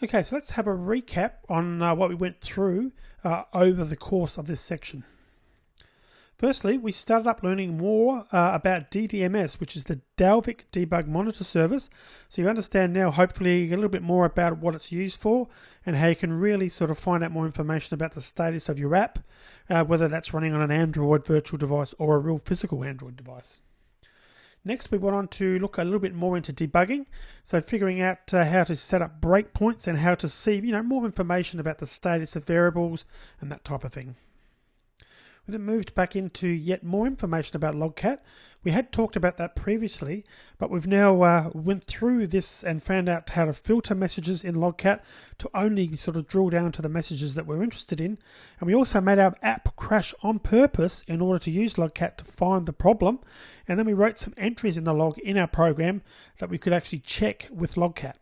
Okay, so let's have a recap on what we went through over the course of this section. Firstly, we started up learning more about DDMS, which is the Dalvik Debug Monitor Service. So you understand now, hopefully, a little bit more about what it's used for and how you can really sort of find out more information about the status of your app, whether that's running on an Android virtual device or a real physical Android device. Next, we went on to look a little bit more into debugging, so figuring out how to set up breakpoints and how to see, more information about the status of variables and that type of thing. We then moved back into yet more information about Logcat. We had talked about that previously, but we've now went through this and found out how to filter messages in Logcat to only sort of drill down to the messages that we're interested in. And we also made our app crash on purpose in order to use Logcat to find the problem. And then we wrote some entries in the log in our program that we could actually check with Logcat.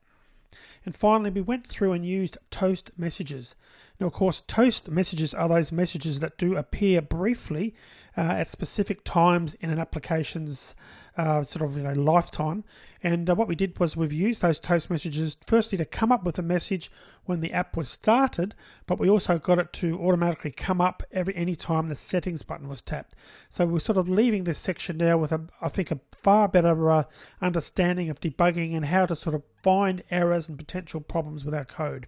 And finally, we went through and used toast messages. Now, of course, toast messages are those messages that do appear briefly at specific times in an application's lifetime. And what we did was we've used those toast messages firstly to come up with a message when the app was started, but we also got it to automatically come up any time the settings button was tapped. So we're sort of leaving this section now with I think a far better understanding of debugging and how to sort of find errors and potential problems with our code.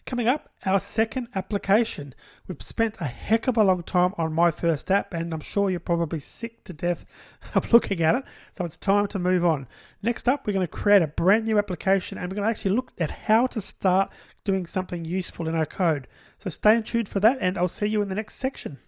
Coming up, our second application. We've spent a heck of a long time on my first app, and I'm sure you're probably sick to death of looking at it, so it's time to move on. Next up, we're going to create a brand new application, and we're going to actually look at how to start doing something useful in our code. So stay tuned for that, and I'll see you in the next section.